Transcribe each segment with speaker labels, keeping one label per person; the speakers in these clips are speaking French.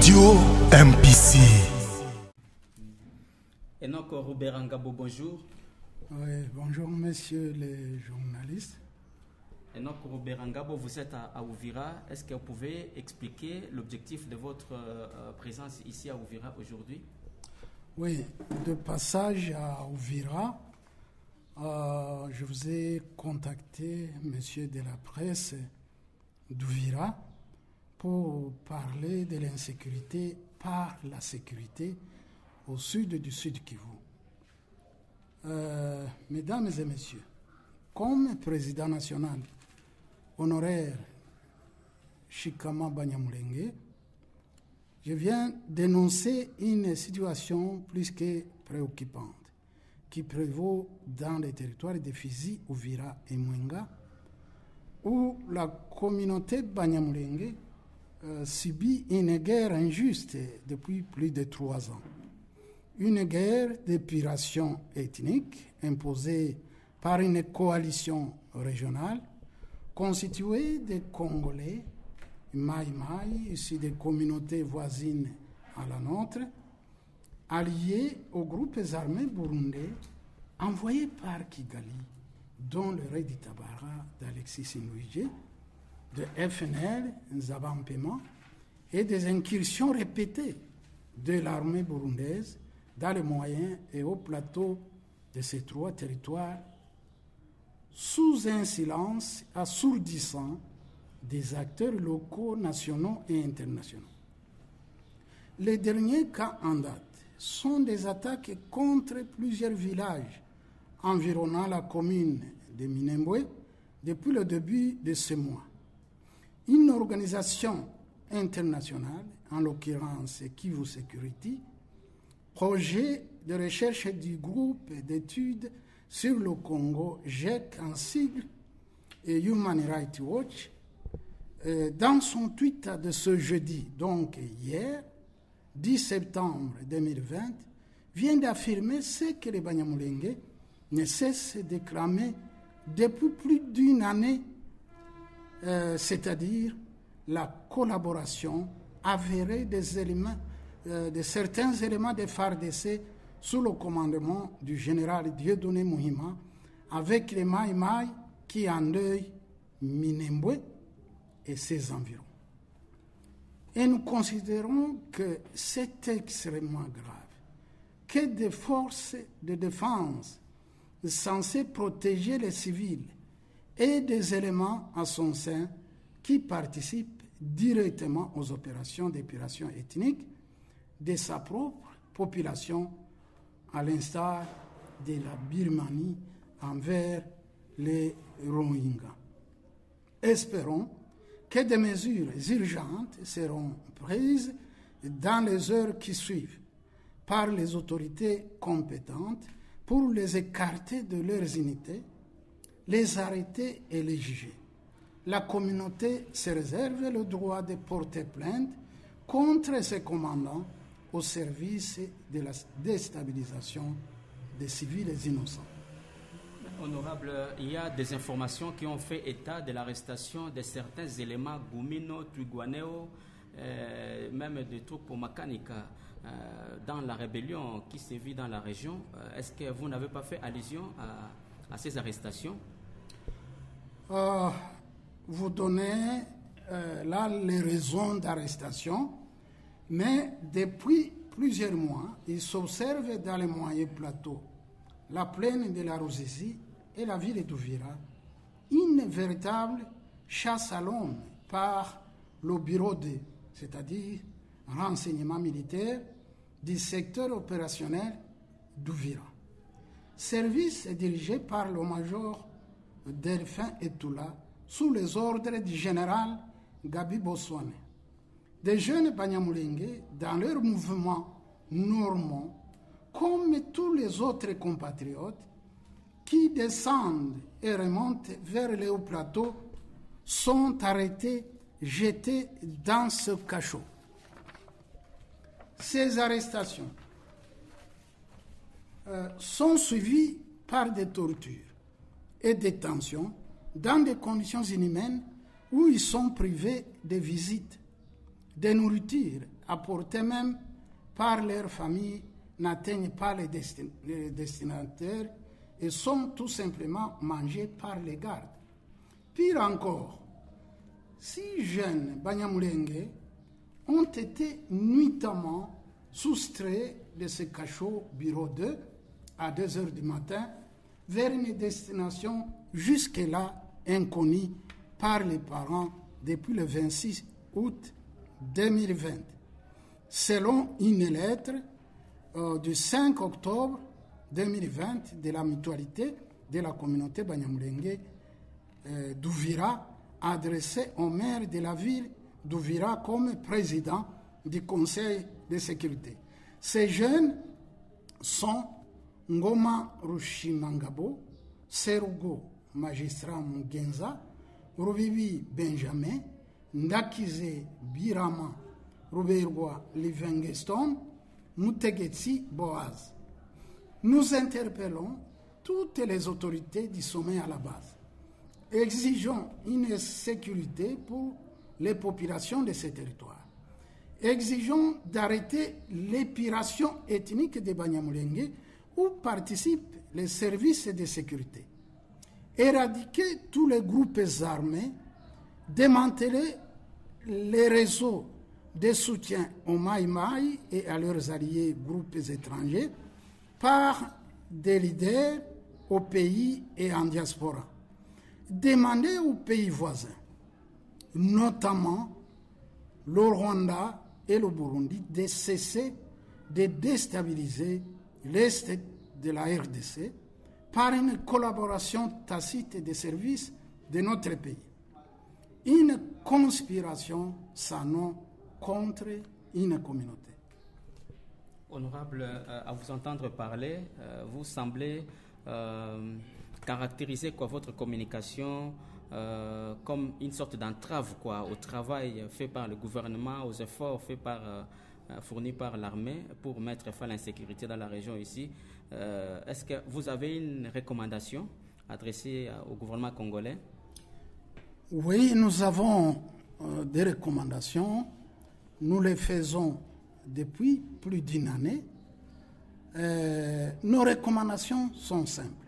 Speaker 1: Radio MPC.
Speaker 2: Enoch Rouberangabo, bonjour.
Speaker 3: Oui, bonjour messieurs les journalistes.
Speaker 2: Enoch Rouberangabo, vous êtes à Uvira. Est-ce que vous pouvez expliquer l'objectif de votre présence ici à Uvira aujourd'hui?
Speaker 3: Oui, de passage à Uvira, je vous ai contacté, messieurs de la presse d'Uvira, pour parler de l'insécurité par la sécurité au sud du Sud Kivu. Mesdames et messieurs, comme président national honoraire Chikama Banyamulenge, je viens d'énoncer une situation plus que préoccupante qui prévaut dans les territoires de Fizi, Uvira et Mwenga, où la communauté Banyamulenge subit une guerre injuste depuis plus de 3 ans. Une guerre d'épuration ethnique imposée par une coalition régionale constituée de Congolais, Maï-Maï, issus des communautés voisines à la nôtre, alliés aux groupes armés burundais envoyés par Kigali, dont le raid Tabara d'Alexis Sinouidje, de FNL, Nzabampema, et des incursions répétées de l'armée burundaise dans les moyens et au plateau de ces 3 territoires, sous un silence assourdissant des acteurs locaux, nationaux et internationaux. Les derniers cas en date sont des attaques contre plusieurs villages environnant la commune de Minembwe depuis le début de ce mois. Une organisation internationale, en l'occurrence Kivu Security, projet de recherche du groupe d'études sur le Congo, GIEC en sigle, et Human Rights Watch, dans son tweet de ce jeudi, donc hier, 10 septembre 2020, vient d'affirmer ce que les Banyamulenge ne cessent de clamer depuis plus d'une année, c'est-à-dire la collaboration avérée des éléments, de certains éléments des FARDC sous le commandement du général Dieudonné Muhima avec les Maï-Maï qui endeuillent Minembwe et ses environs. Et nous considérons que c'est extrêmement grave que des forces de défense censées protéger les civils et des éléments à son sein qui participent directement aux opérations d'épuration ethnique de sa propre population, à l'instar de la Birmanie envers les Rohingyas. Espérons que des mesures urgentes seront prises dans les heures qui suivent par les autorités compétentes pour les écarter de leurs unités, les arrêter et les juger. La communauté se réserve le droit de porter plainte contre ses commandants au service de la déstabilisation des civils innocents.
Speaker 2: Honorable, il y a des informations qui ont fait état de l'arrestation de certains éléments Gumino, Twigwaneo, même des troupes Makanika dans la rébellion qui sévit dans la région. Est-ce que vous n'avez pas fait allusion à ces arrestations?
Speaker 3: Vous donnez là les raisons d'arrestation, mais depuis plusieurs mois, il s'observe dans les moyens plateaux, la plaine de la Ruzizi et la ville d'Uvira, une véritable chasse à l'homme par le bureau D, c'est-à-dire renseignement militaire du secteur opérationnel d'Uvira. Service dirigé par le major Delphin Etula sous les ordres du général Gabi Boswane. Des jeunes Banyamulenge, dans leur mouvement normand, comme tous les autres compatriotes, qui descendent et remontent vers les hauts plateaux, sont arrêtés, jetés dans ce cachot. Ces arrestations sont suivies par des tortures et des détentions dans des conditions inhumaines où ils sont privés de visites, de nourriture, apportés même par leur famille n'atteignent pas les destinataires et sont tout simplement mangés par les gardes. Pire encore, 6 jeunes Banyamulenge ont été nuitamment soustraits de ce cachot bureau 2 à 2 heures du matin vers une destination jusque-là inconnue par les parents depuis le 26 août 2020. Selon une lettre du 5 octobre 2020 de la mutualité de la communauté Banyamulenge d'Ouvira, adressée au maire de la ville d'Ouvira comme président du Conseil de sécurité. Ces jeunes sont Ngoma Rushimangabo, Serugo Magistrat Mugenza, Rubibi Benjamin, Ndakize Birama Ruberwa Livingston, Mutegetsi Boaz. Nous interpellons toutes les autorités du sommet à la base. Exigeons une sécurité pour les populations de ces territoires. Exigeons d'arrêter l'épuration ethnique des Banyamulenge où participent les services de sécurité. Éradiquer tous les groupes armés, démanteler les réseaux de soutien aux Maï-Maï et à leurs alliés groupes étrangers par des leaders au pays et en diaspora. Demander aux pays voisins, notamment le Rwanda et le Burundi, de cesser de déstabiliser l'Est de la RDC par une collaboration tacite des services de notre pays. Une conspiration sans nom contre une communauté.
Speaker 2: Honorable, à vous entendre parler, vous semblez caractériser votre communication comme une sorte d'entrave au travail fait par le gouvernement, aux efforts faits fournis par l'armée pour mettre fin à l'insécurité dans la région ici. Est-ce que vous avez une recommandation adressée au gouvernement congolais?
Speaker 3: Oui, nous avons des recommandations. Nous les faisons depuis plus d'une année. Nos recommandations sont simples.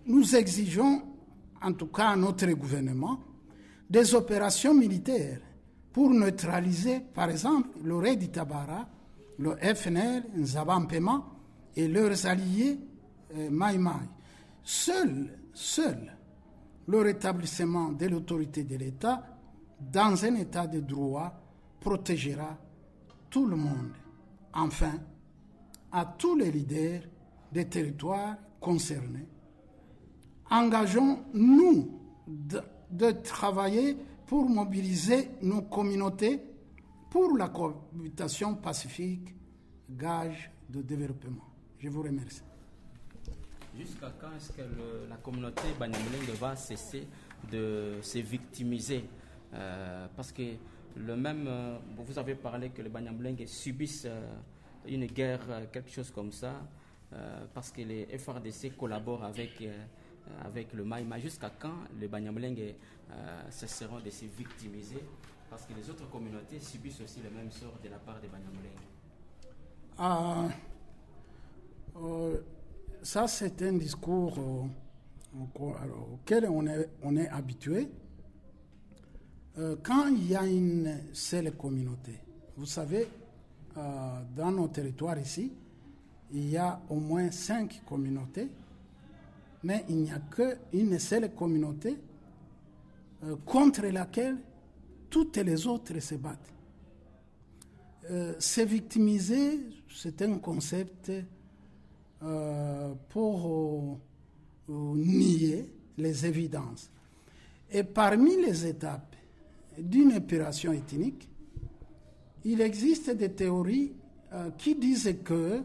Speaker 3: Nous exigeons, en tout cas à notre gouvernement, des opérations militaires pour neutraliser, par exemple, le Redi Tabara, le FNL, Nzabampema et leurs alliés Maï-Maï. Seul le rétablissement de l'autorité de l'État dans un état de droit protégera tout le monde. Enfin, à tous les leaders des territoires concernés, engageons-nous de travailler pour mobiliser nos communautés pour la cohabitation pacifique, gage de développement. Je vous remercie.
Speaker 2: Jusqu'à quand est-ce que la communauté Banyamulenge va cesser de se victimiser parce que vous avez parlé que les Banyamulenge subissent une guerre, quelque chose comme ça, parce que les FRDC collaborent avec le Maï-Maï. Jusqu'à quand les Banyamulenge cesseront de se victimiser parce que les autres communautés subissent aussi le même sort de la part des
Speaker 3: Banyamulenge? Ça, c'est un discours auquel on est habitué. Quand il y a une seule communauté, vous savez, dans nos territoires ici, il y a au moins 5 communautés, mais il n'y a qu'une seule communauté contre laquelle toutes les autres se battent. Se victimiser, c'est un concept pour nier les évidences. Et parmi les étapes d'une épuration ethnique, il existe des théories qui disent que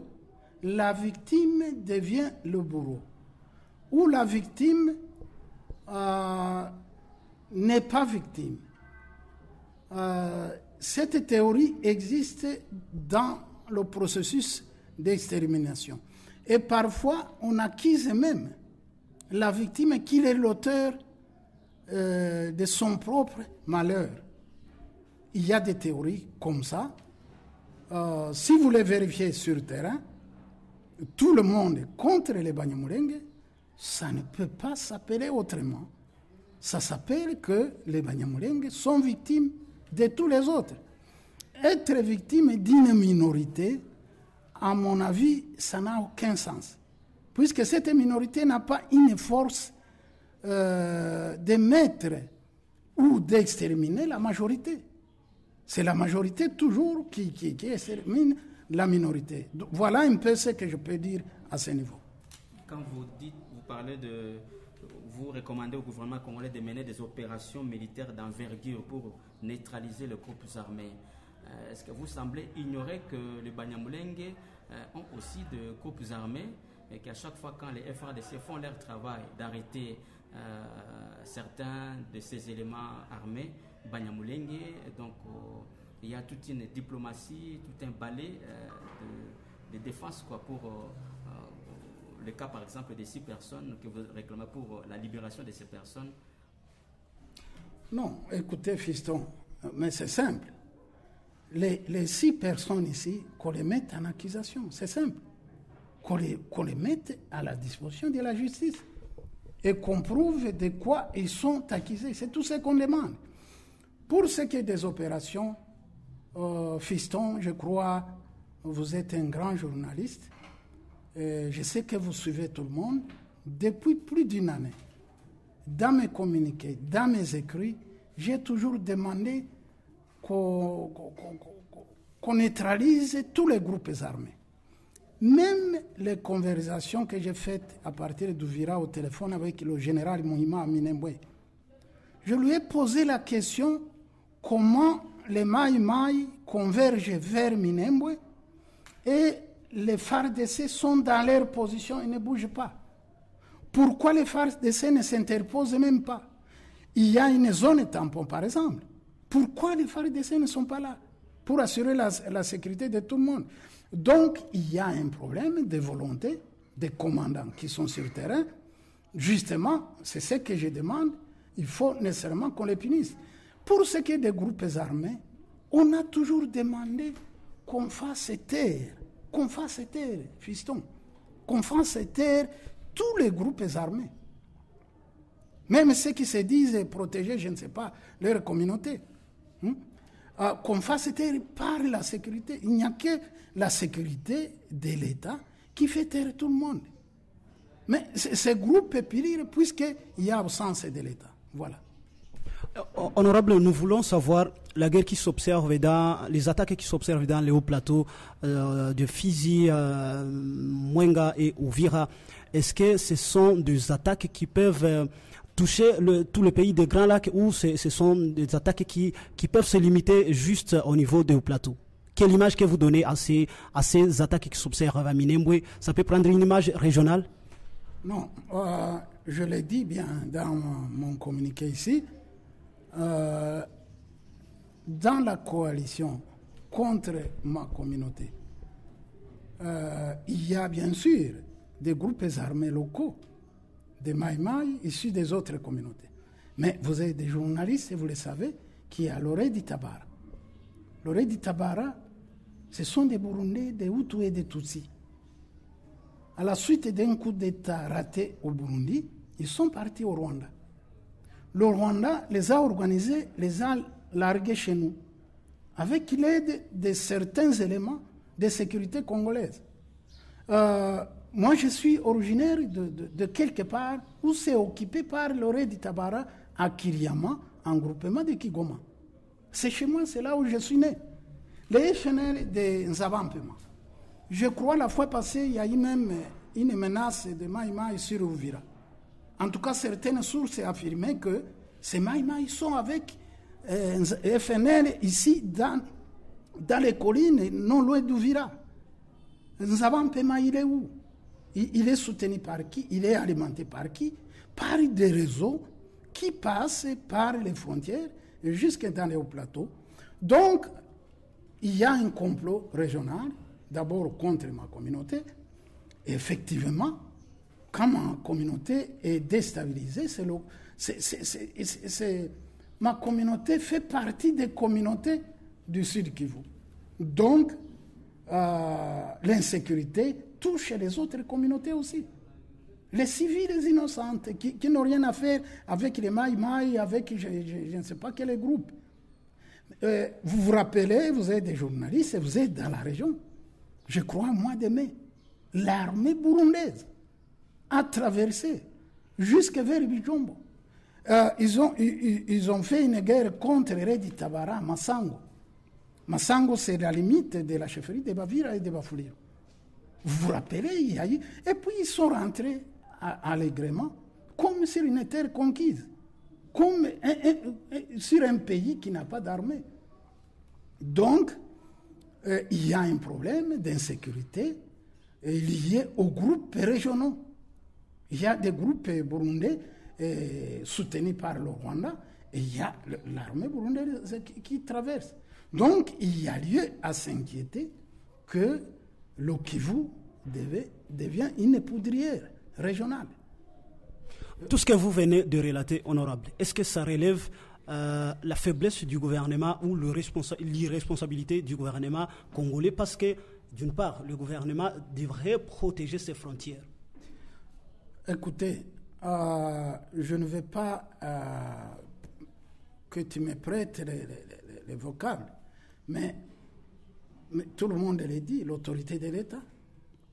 Speaker 3: la victime devient le bourreau, ou la victime n'est pas victime. Cette théorie existe dans le processus d'extermination. Et parfois, on accuse même la victime qu'il est l'auteur de son propre malheur. Il y a des théories comme ça. Si vous les vérifiez sur le terrain, tout le monde est contre les Banyamulenge, ça ne peut pas s'appeler autrement. Ça s'appelle que les Banyamulenge sont victimes de tous les autres. Être victime d'une minorité, à mon avis, ça n'a aucun sens. Puisque cette minorité n'a pas une force de mettre ou d'exterminer la majorité. C'est la majorité toujours qui extermine la minorité. Donc, voilà un peu ce que je peux dire à ce niveau.
Speaker 2: Quand vous parlez de... Vous recommandez au gouvernement congolais de mener des opérations militaires d'envergure pour neutraliser les groupes armés. Est-ce que vous semblez ignorer que les Banyamulenge ont aussi des groupes armés et qu'à chaque fois quand les FARDC font leur travail d'arrêter certains de ces éléments armés, Banyamulenge, donc il y a toute une diplomatie, tout un balai de défense pour le cas par exemple des 6 personnes que vous réclamez pour la libération de ces personnes?
Speaker 3: Non, écoutez fiston, mais c'est simple. Les 6 personnes ici, qu'on les mette en accusation, c'est simple. Qu'on les mette à la disposition de la justice et qu'on prouve de quoi ils sont accusés. C'est tout ce qu'on demande. Pour ce qui est des opérations, fiston, je crois, vous êtes un grand journaliste. Je sais que vous suivez tout le monde. Depuis plus d'une année, dans mes communiqués, dans mes écrits, j'ai toujours demandé qu'on neutralise tous les groupes armés. Même les conversations que j'ai faites à partir d'Uvira au téléphone avec le général Muhima Minembwe, je lui ai posé la question comment les Maï Maï convergent vers Minembwe et les FARDC sont dans leur position et ne bougent pas. Pourquoi les FARDC ne s'interposent même pas? Il y a une zone tampon, par exemple. Pourquoi les FARDC ne sont pas là pour assurer la sécurité de tout le monde? Donc, il y a un problème de volonté des commandants qui sont sur le terrain. Justement, c'est ce que je demande. Il faut nécessairement qu'on les punisse. Pour ce qui est des groupes armés, on a toujours demandé qu'on fasse taire, fiston, qu'on fasse taire tous les groupes armés. Même ceux qui se disent protéger, je ne sais pas, leur communauté. Qu'on fasse taire par la sécurité. Il n'y a que la sécurité de l'État qui fait taire tout le monde. Mais ces groupes peuvent périr puisqu'il y a absence de l'État. Voilà.
Speaker 1: Honorable, nous voulons savoir la guerre qui s'observe dans les attaques qui s'observent dans les hauts plateaux de Fizi, Mwenga et Uvira. Est-ce que ce sont des attaques qui peuvent toucher tout le pays des Grands Lacs ou ce sont des attaques qui peuvent se limiter juste au niveau des hauts plateaux? Quelle image que vous donnez à ces attaques qui s'observent à Minembwe? Ça peut prendre une image régionale?
Speaker 3: Non, je l'ai dit bien dans mon communiqué ici. Dans la coalition contre ma communauté, il y a bien sûr des groupes armés locaux, des Maïmaï issus des autres communautés. Mais vous avez des journalistes, et vous le savez, qui est à l'oreille d'Itabara. L'oreille d'Itabara, ce sont des Burundais, des Hutus et des Tutsis. À la suite d'un coup d'État raté au Burundi, ils sont partis au Rwanda. Le Rwanda les a organisés, les a largués chez nous, avec l'aide de certains éléments de sécurité congolaise. Moi, je suis originaire de quelque part où c'est occupé par l'oreille d'Itabara à Kiriama, en groupement de Kigoma. C'est chez moi, c'est là où je suis né. Les FNL de Nzabampema. Je crois la fois passée, il y a eu même une menace de Maïmaï sur Uvira. En tout cas, certaines sources affirmaient que ces Maïmaï sont avec FNL ici dans les collines, non loin d'Uvira. Nzabampema, il est où? Il est soutenu par qui? Il est alimenté par qui? Par des réseaux qui passent par les frontières jusque dans les hauts plateaux. Donc, il y a un complot régional, d'abord contre ma communauté. Et effectivement, quand ma communauté est déstabilisée, Ma communauté fait partie des communautés du Sud Kivu. Donc, l'insécurité touche les autres communautés aussi. Les civils innocentes qui n'ont rien à faire avec les Maï-Maï, avec je ne sais pas quel groupe. Vous vous rappelez, vous êtes des journalistes et vous êtes dans la région. Je crois au mois de mai, l'armée burundaise a traversé jusque vers Bijombo. Ils ont fait une guerre contre Redi Tabara, Massango. Massango, c'est la limite de la chefferie de Bavira et de Bafuliro. Vous vous rappelez, il y a eu... Et puis ils sont rentrés allègrement, comme sur une terre conquise, comme sur un pays qui n'a pas d'armée. Donc, il y a un problème d'insécurité lié aux groupes régionaux. Il y a des groupes burundais soutenus par le Rwanda et il y a l'armée burundaise qui traverse. Donc, il y a lieu à s'inquiéter que le Kivu devient une poudrière régionale.
Speaker 1: Tout ce que vous venez de relater, honorable, est-ce que ça relève la faiblesse du gouvernement ou l'irresponsabilité du gouvernement congolais? Parce que, d'une part, le gouvernement devrait protéger ses frontières.
Speaker 3: Écoutez, je ne veux pas que tu me prêtes les vocables, mais tout le monde l'a dit, l'autorité de l'État.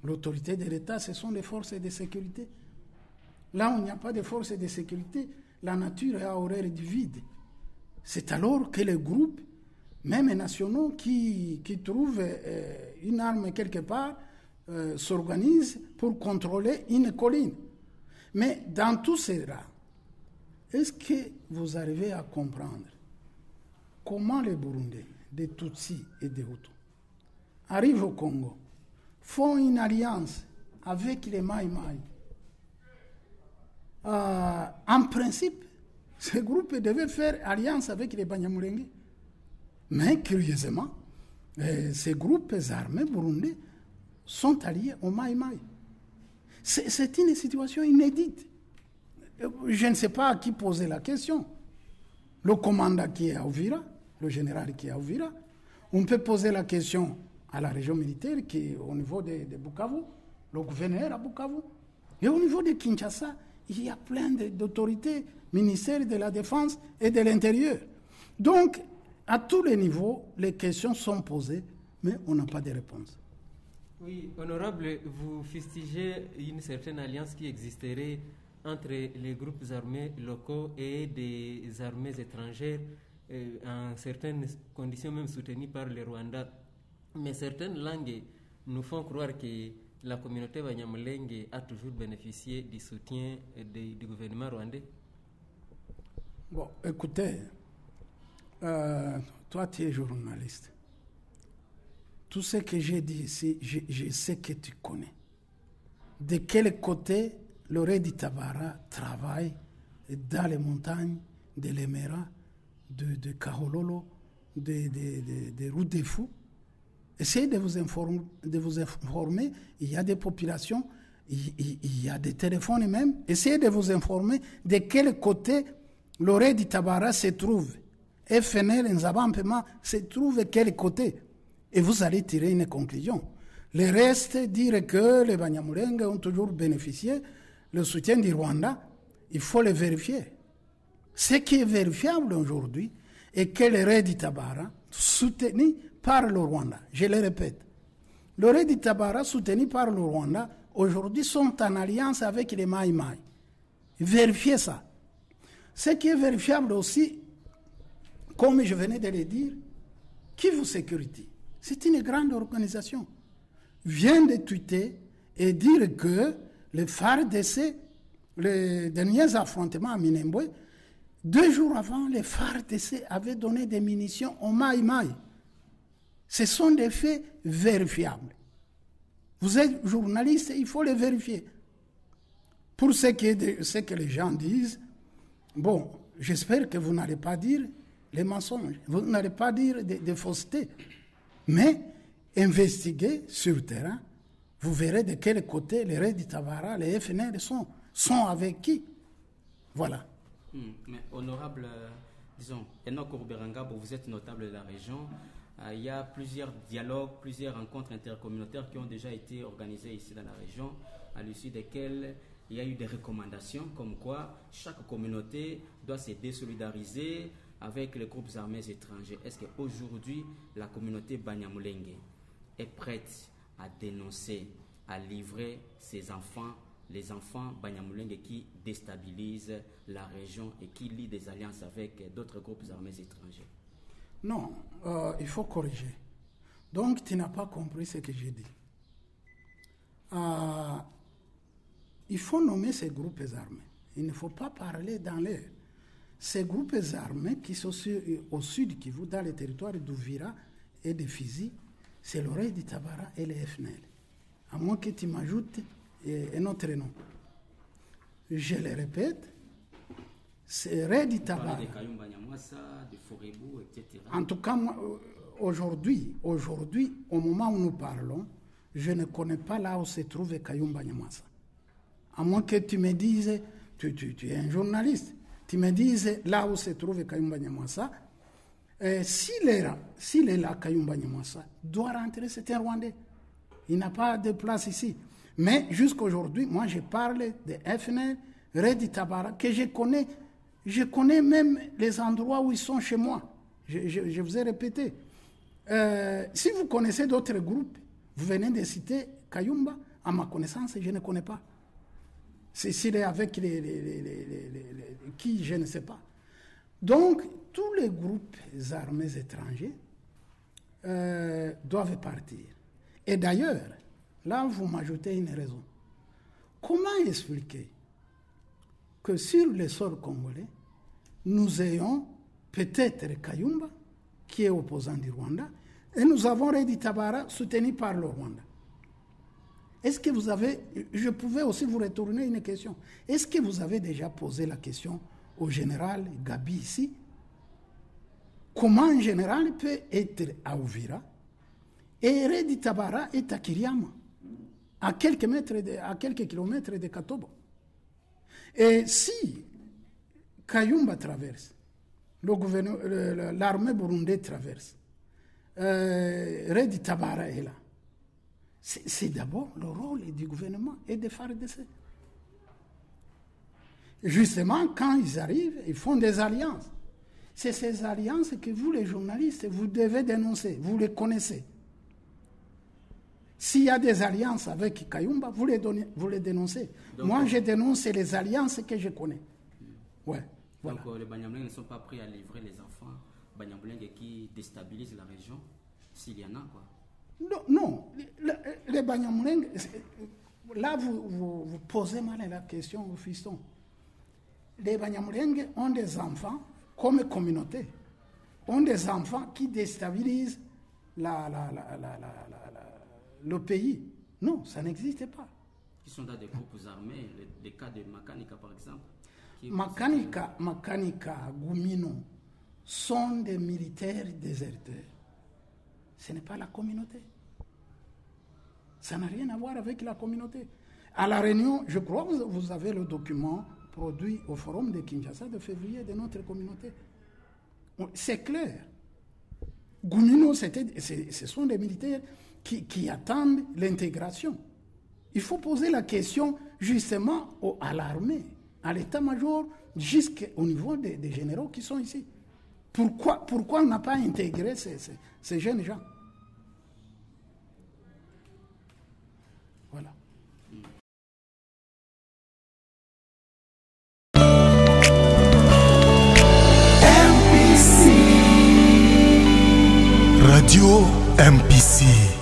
Speaker 3: L'autorité de l'État, ce sont les forces de sécurité. Là où il n'y a pas de forces de sécurité, la nature a horreur du vide. C'est alors que les groupes, même nationaux, qui trouvent une arme quelque part, s'organisent pour contrôler une colline. Mais dans tout cela, est-ce que vous arrivez à comprendre comment les Burundais, des Tutsis et des Hutus, arrivent au Congo, font une alliance avec les Maï-Maï? En principe, ces groupes devaient faire alliance avec les Banyamulenge. Mais curieusement, ces groupes armés burundais sont alliés aux Maï-Maï. C'est une situation inédite. Je ne sais pas à qui poser la question. Le commandant qui est à Uvira, le général qui est à Uvira. On peut poser la question à la région militaire qui est au niveau de Bukavu, le gouverneur à Bukavu. Et au niveau de Kinshasa, il y a plein d'autorités, ministères de la Défense et de l'Intérieur. Donc, à tous les niveaux, les questions sont posées, mais on n'a pas de réponse.
Speaker 4: Oui, honorable, vous fustigez une certaine alliance qui existerait entre les groupes armés locaux et des armées étrangères, en certaines conditions même soutenues par le Rwanda. Mais certaines langues nous font croire que la communauté Banyamulenge a toujours bénéficié du soutien du gouvernement rwandais.
Speaker 3: Bon, écoutez, toi tu es journaliste. Tout ce que j'ai dit ici, je sais que tu connais. De quel côté le Redi Tabara travaille dans les montagnes de l'Emera, de Kahololo, de Roudefou. Essayez de vous informer. Il y a des populations, il y a des téléphones même. Essayez de vous informer de quel côté le Redi Tabara se trouve. FNL, Nzabampema se trouve de quel côté. Et vous allez tirer une conclusion. Le reste, dire que les Banyamulenge ont toujours bénéficié le soutien du Rwanda, il faut le vérifier. Ce qui est vérifiable aujourd'hui est que le Redi Tabara, soutenu par le Rwanda, je le répète, le Redi Tabara, soutenu par le Rwanda, aujourd'hui sont en alliance avec les Maï-Maï. Vérifiez ça. Ce qui est vérifiable aussi, comme je venais de le dire, Kivu Security, c'est une grande organisation, vient de tweeter et dire que le FARDC, les derniers affrontements à Minembwe, 2 jours avant, les FARDC avaient donné des munitions aux Maï-Maï. Ce sont des faits vérifiables. Vous êtes journaliste, il faut les vérifier. Pour ce que les gens disent, bon, j'espère que vous n'allez pas dire les mensonges, vous n'allez pas dire des faussetés, mais investiguez sur le terrain, vous verrez de quel côté les Redi Tabara, les FNL sont avec qui. Voilà.
Speaker 2: Mais honorable, disons, Enoch Ourberangabo, vous êtes notable de la région. Il y a plusieurs dialogues, plusieurs rencontres intercommunautaires qui ont déjà été organisées ici dans la région, à l'issue desquelles il y a eu des recommandations comme quoi chaque communauté doit se désolidariser avec les groupes armés étrangers. Est-ce qu'aujourd'hui, la communauté Banyamulenge est prête à dénoncer, à livrer ses enfants, les enfants Banyamulenge qui déstabilisent la région et qui lient des alliances avec d'autres groupes armés étrangers?
Speaker 3: Non, il faut corriger. Donc, tu n'as pas compris ce que j'ai dit. Il faut nommer ces groupes armés. Il ne faut pas parler dans l'air. Ces groupes armés qui sont au sud Kivu, dans les territoires d'Ouvira et de Fizi, c'est l'Oreille du Tabara et les FNL. À moins que tu m'ajoutes un autre nom. Je le répète, c'est Redi Tabara. En tout cas, aujourd'hui, au moment où nous parlons, je ne connais pas là où se trouve Kayumba Nyamwasa. À moins que tu me dises, tu es un journaliste, tu me dises là où se trouve Kayumba Nyamwasa. S'il est là, Kayumba Nyamwasa doit rentrer, c'est un Rwandais. Il n'a pas de place ici. Mais jusqu'à aujourd'hui, moi je parle de FNL, Redi Tabara, que je connais. Je connais même les endroits où ils sont chez moi. Je vous ai répété. Si vous connaissez d'autres groupes, vous venez de citer Kayumba, à ma connaissance, je ne connais pas. S'il est avec qui, je ne sais pas. Donc, tous les groupes armés étrangers doivent partir. Et d'ailleurs, là, vous m'ajoutez une raison. Comment expliquer que sur le sol congolais, nous ayons peut-être Kayumba, qui est opposant du Rwanda, et nous avons Redi Tabara, soutenu par le Rwanda. Est-ce que vous avez, je pouvais aussi vous retourner une question, est-ce que vous avez déjà posé la question au général Gabi ici, comment un général peut être à Ouvira et Redi Tabara est à Kiriama, à quelques kilomètres de Katobo? Et si Kayumba traverse, l'armée burundaise traverse, Redi Tabara est là, c'est d'abord le rôle du gouvernement et des FARDC. Justement, quand ils arrivent, ils font des alliances. C'est ces alliances que vous, les journalistes, vous devez dénoncer, vous les connaissez. S'il y a des alliances avec Kayumba, vous les dénoncez. Donc, moi, je dénonce les alliances que je connais. Ouais, voilà.
Speaker 2: Donc, les Banyamulenge ne sont pas prêts à livrer les enfants Banyamulenge qui déstabilisent la région, s'il y en a, quoi.
Speaker 3: Non. Les Banyamulenge, là, vous posez mal la question au fiston. Les Banyamulenge ont des enfants, comme communauté, ont des enfants qui déstabilisent le pays. Non, ça n'existe pas.
Speaker 2: Qui sont dans des groupes armés, les cas de Makanika par exemple.
Speaker 3: Makanika, Gumino, sont des militaires déserteurs. Ce n'est pas la communauté. Ça n'a rien à voir avec la communauté. À La Réunion, je crois que vous avez le document produit au forum de Kinshasa de février de notre communauté. C'est clair. Gumino, ce sont des militaires qui attendent l'intégration. Il faut poser la question justement à l'armée, à l'état-major, jusqu'au niveau des généraux qui sont ici. Pourquoi on n'a pas intégré ces jeunes gens? Voilà.
Speaker 5: Radio MPC.